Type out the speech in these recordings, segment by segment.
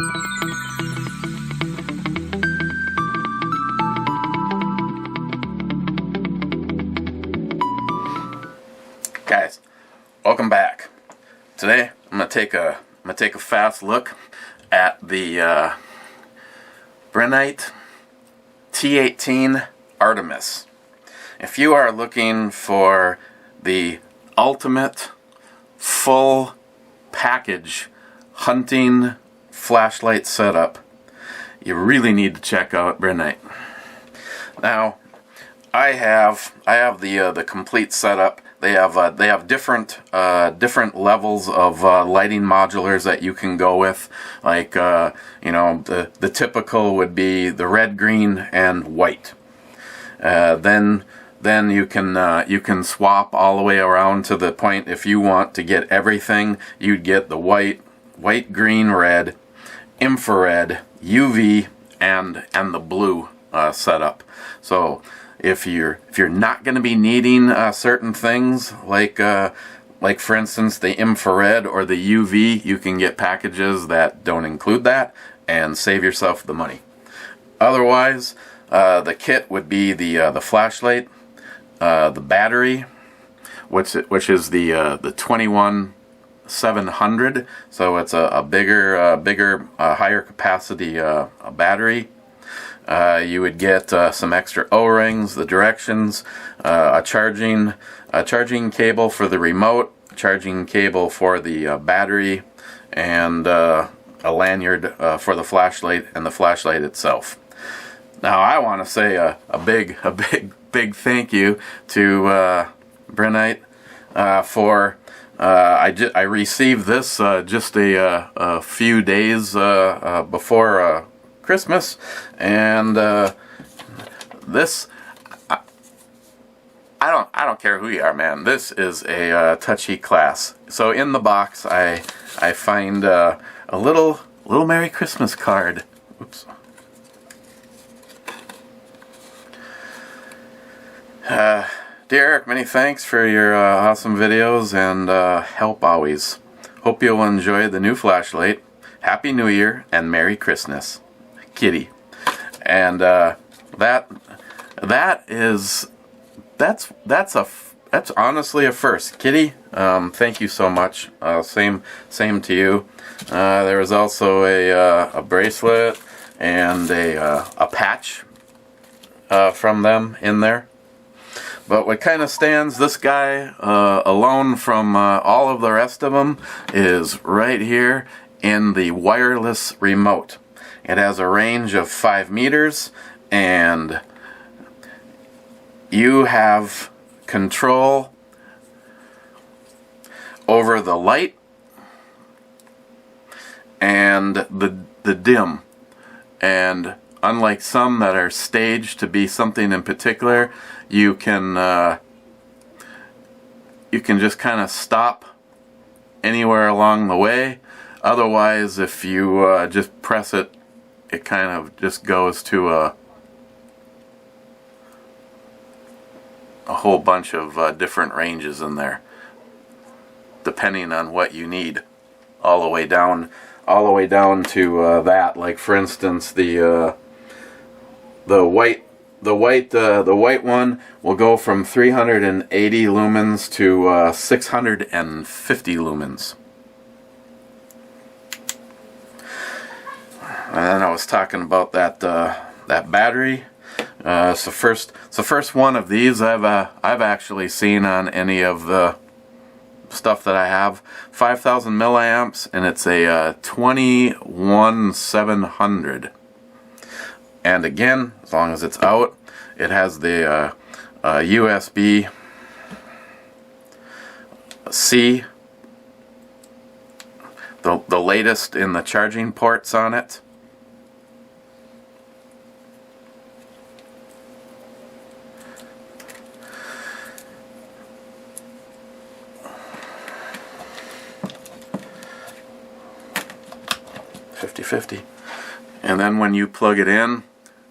Guys, welcome back. Today I'm gonna take a fast look at the BRINYTE T18 Artemis. If you are looking for the ultimate full package hunting flashlight setup, you really need to check out BRINYTE. Now, I have the complete setup. They have different levels of lighting modulars that you can go with. Like you know, the typical would be the red, green, and white. Then you can swap all the way around to the point if you want to get everything. You'd get the white, green, red, infrared, UV, and the blue setup. So if you're not going to be needing certain things like for instance the infrared or the UV, you can get packages that don't include that and save yourself the money. Otherwise, the kit would be the flashlight, the battery, which is the 21700, so it's a bigger higher capacity battery. You would get some extra O-rings, the directions, a charging cable for the remote, a charging cable for the battery, and a lanyard for the flashlight and the flashlight itself. Now, I want to say a big thank you to BRINYTE for. I received this just a few days before Christmas, and this I don't care who you are, man. This is a touchy class. So in the box, I find a little Merry Christmas card. Oops. Dear Eric, many thanks for your awesome videos and help always. Hope you'll enjoy the new flashlight. Happy New Year and Merry Christmas, Kitty. And that's honestly a first, Kitty. Thank you so much. Same to you. There was also a bracelet and a patch from them in there. But what kind of stands this guy alone from all of the rest of them is right here in the wireless remote. It has a range of 5 meters, and you have control over the light and the dim. And unlike some that are staged to be something in particular, you can just kind of stop anywhere along the way. Otherwise, if you just press it, it kind of just goes to a whole bunch of different ranges in there, depending on what you need, all the way down to that. Like for instance, the white one will go from 380 lumens to 650 lumens. And then I was talking about that battery. So first one of these I've actually seen on any of the stuff that I have. 5,000 milliamps, and it's a 21700. And again, as long as it's out, it has the USB-C, the latest in the charging ports on it. And then when you plug it in,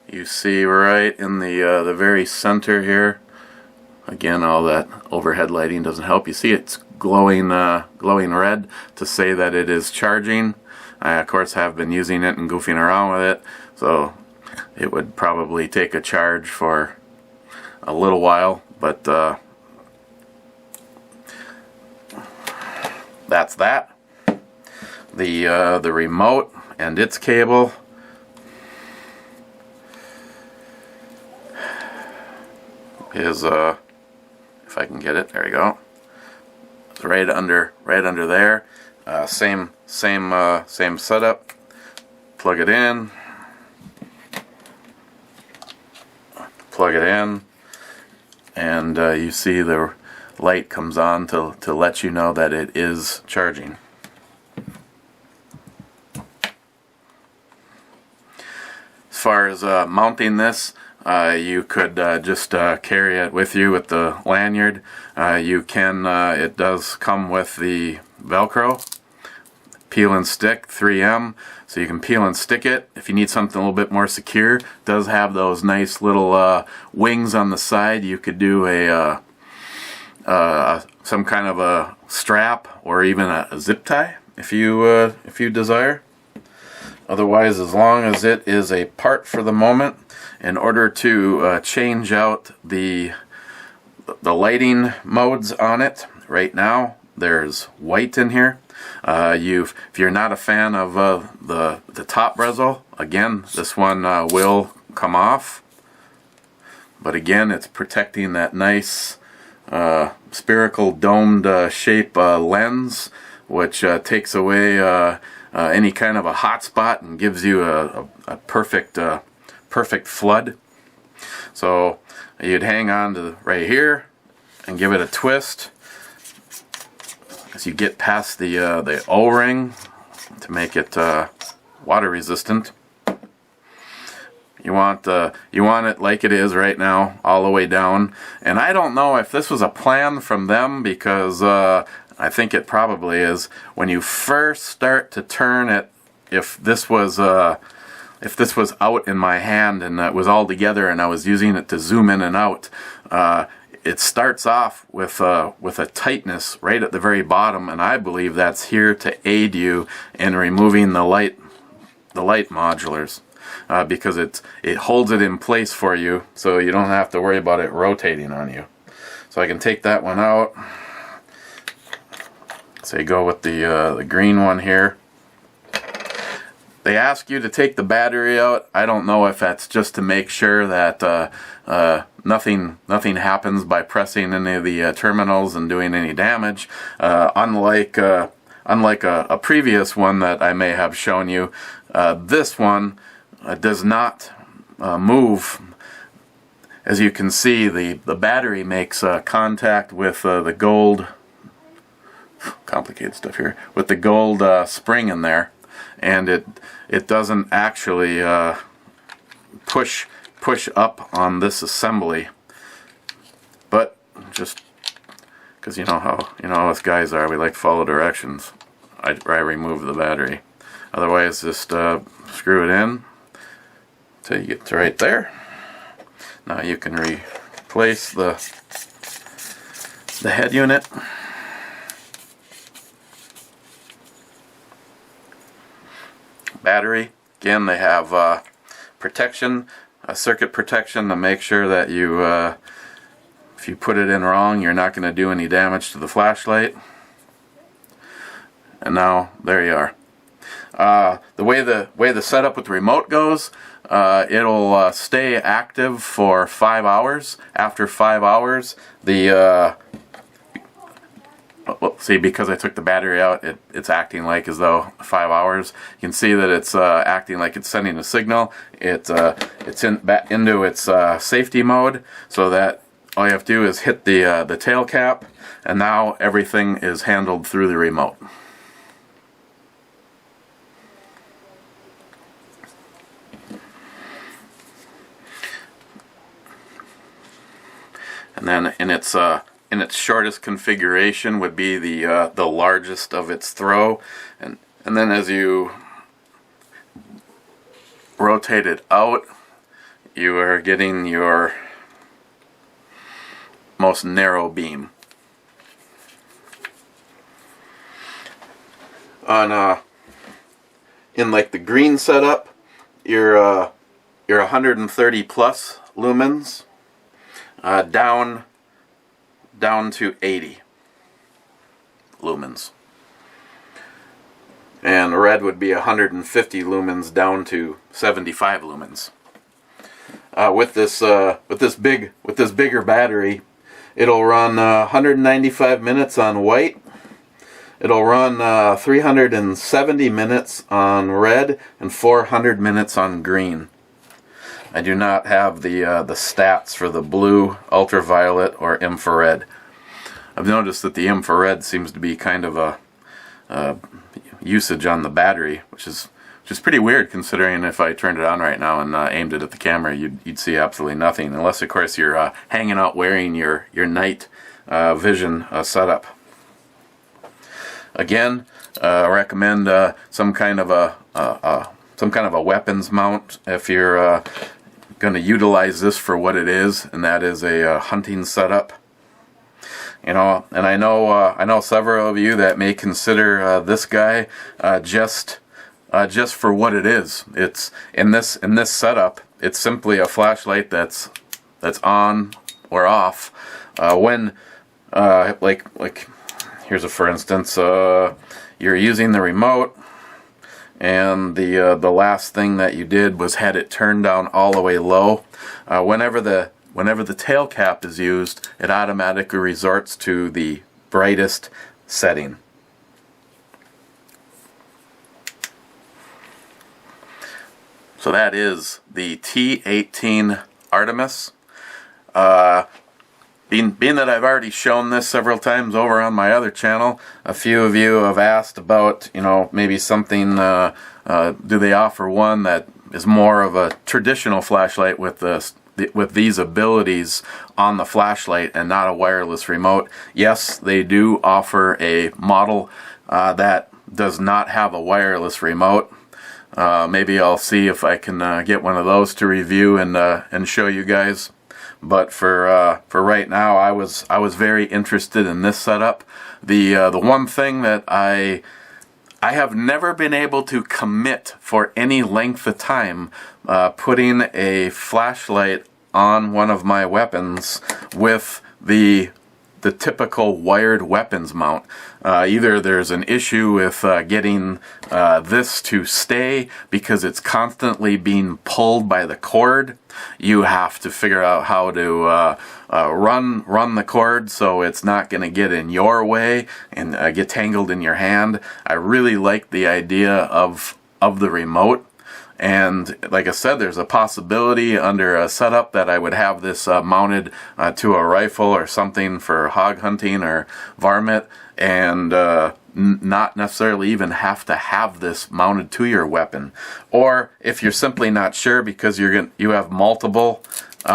you see right in the very center here, again, all that overhead lighting doesn't help. You see it's glowing red to say that it is charging. I of course have been using it and goofing around with it, so it would probably take a charge for a little while, but that's that. The remote and its cable is if I can get it, there you go. It's right under there. Same setup. Plug it in. Plug it in, and you see the light comes on to let you know that it is charging. As far as mounting this, you could just carry it with you with the lanyard. You can, it does come with the Velcro, peel and stick 3M, so you can peel and stick it. If you need something a little bit more secure, it does have those nice little wings on the side. You could do a some kind of a strap or even a zip tie if you desire. Otherwise, as long as it is a part for the moment, in order to change out the lighting modes on it, right now there's white in here. If you're not a fan of the top bezel, again, this one will come off. But again, it's protecting that nice spherical domed shape lens, which takes away any kind of a hot spot and gives you a perfect perfect flood. So you'd hang on to right here and give it a twist as you get past the O-ring to make it water resistant. You want it like it is right now, all the way down. And I don't know if this was a plan from them, because I think it probably is. When you first start to turn it, if this was out in my hand and it was all together and I was using it to zoom in and out, it starts off with a tightness right at the very bottom, and I believe that's here to aid you in removing the light modulars. Because it holds it in place for you, so you don't have to worry about it rotating on you. So I can take that one out. Say go with the green one here. They ask you to take the battery out. I don't know if that's just to make sure that nothing happens by pressing any of the terminals and doing any damage. Unlike a previous one that I may have shown you, this one does not move. As you can see, the battery makes contact with the gold, complicated stuff here, with the gold spring in there, and it doesn't actually push up on this assembly. But just because you know how us guys are, we like to follow directions, I remove the battery. Otherwise, just screw it in till you get to right there. Now you can replace the head unit. Battery, again, they have protection, circuit protection, to make sure that you, if you put it in wrong, you're not going to do any damage to the flashlight. And now there you are. The way the setup with the remote goes, it'll stay active for 5 hours. After 5 hours, well, see, because I took the battery out, it's acting like as though 5 hours. You can see that it's acting like it's sending a signal. It's back into its safety mode, so that all you have to do is hit the tail cap, and now everything is handled through the remote. And then in its shortest configuration would be the largest of its throw, and then as you rotate it out, you are getting your most narrow beam. On in like the green setup, you're 130 plus lumens, down to 80 lumens. And red would be 150 lumens down to 75 lumens. With this bigger battery, it'll run 195 minutes on white. It'll run 370 minutes on red and 400 minutes on green. I do not have the stats for the blue, ultraviolet, or infrared. I've noticed that the infrared seems to be kind of a usage on the battery, which is pretty weird, considering if I turned it on right now and aimed it at the camera, you'd see absolutely nothing, unless of course you're hanging out wearing your night vision setup. Again, I recommend some kind of a weapons mount if you're going to utilize this for what it is, and that is a hunting setup. You know, and I know several of you that may consider this guy just for what it is. It's in this setup. It's simply a flashlight that's on or off. When like here's a for instance. You're using the remote, and the last thing that you did was had it turned down all the way low. Whenever the tail cap is used, it automatically resorts to the brightest setting. So that is the T18 Artemis. Being that I've already shown this several times over on my other channel, a few of you have asked about, you know, maybe something, do they offer one that is more of a traditional flashlight with these abilities on the flashlight and not a wireless remote? Yes, they do offer a model that does not have a wireless remote. Maybe I'll see if I can get one of those to review and show you guys. But for right now, I was very interested in this setup. The one thing that I have never been able to commit for any length of time putting a flashlight on one of my weapons with the typical wired weapons mount. Either there's an issue with getting this to stay because it's constantly being pulled by the cord. You have to figure out how to run the cord so it's not going to get in your way and get tangled in your hand. I really like the idea of the remote. And like I said, there's a possibility under a setup that I would have this mounted to a rifle or something for hog hunting or varmint, and not necessarily even have to have this mounted to your weapon. Or if you're simply not sure because you have multiple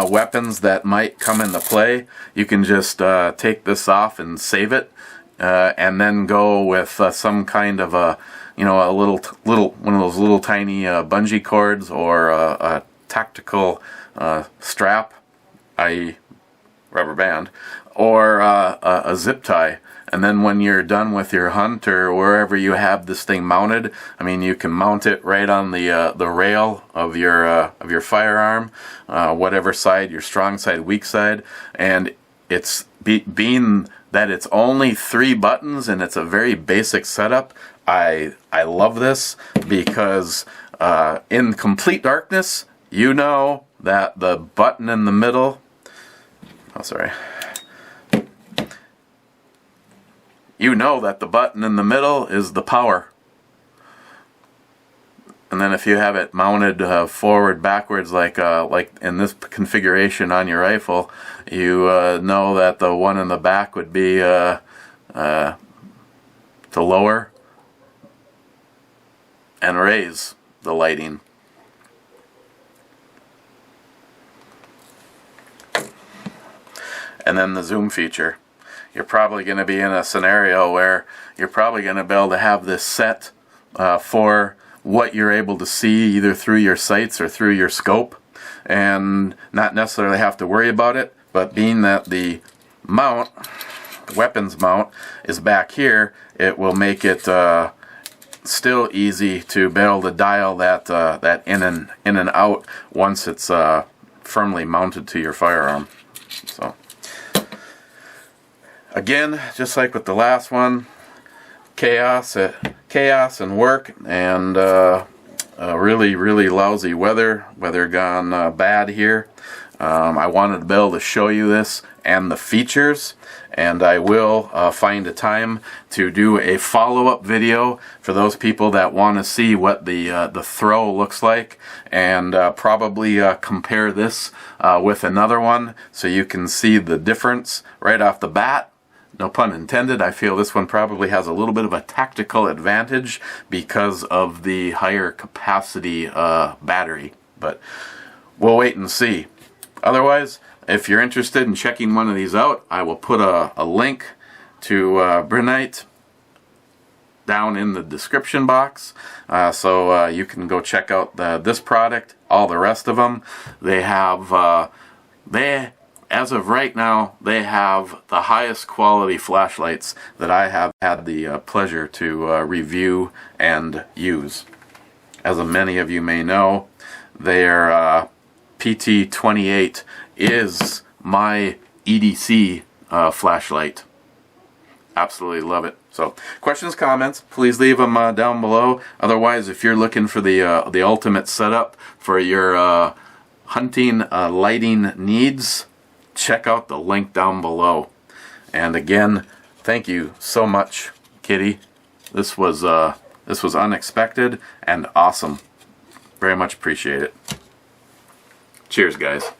weapons that might come into play, you can just take this off and save it, and then go with some kind of a, you know, a little one of those little tiny bungee cords, or a tactical strap, i.e. rubber band, or a zip tie. And then when you're done with your hunt or wherever you have this thing mounted, I mean, you can mount it right on the rail of your firearm, whatever side, your strong side, weak side, and it's being that it's only 3 buttons and it's a very basic setup. I love this because in complete darkness, you know that the button in the middle, you know that the button in the middle is the power. And then if you have it mounted forward, backwards, like in this configuration on your rifle, you know that the one in the back would be to lower and raise the lighting. And then the zoom feature. You're probably going to be in a scenario where you're probably going to be able to have this set for what you're able to see either through your sights or through your scope, and not necessarily have to worry about it. But being that the mount, the weapons mount, is back here, it will make it still easy to be able to dial that that in and out once it's firmly mounted to your firearm. So again, just like with the last one, chaos and work, and really lousy weather gone bad here. I wanted to be able to show you this and the features, and I will find a time to do a follow-up video for those people that want to see what the throw looks like, and probably compare this with another one so you can see the difference right off the bat. No pun intended. I feel this one probably has a little bit of a tactical advantage because of the higher capacity battery, but we'll wait and see. Otherwise, if you're interested in checking one of these out, I will put a link to Brinyte down in the description box, so you can go check out this product, all the rest of them. They have, as of right now, they have the highest quality flashlights that I have had the pleasure to review and use. As many of you may know, their PT-28 is my EDC flashlight. Absolutely love it. So, questions, comments, please leave them down below. Otherwise, if you're looking for the ultimate setup for your hunting lighting needs, check out the link down below. And again, thank you so much, Kitty. This was unexpected and awesome. Very much appreciate it. Cheers, guys.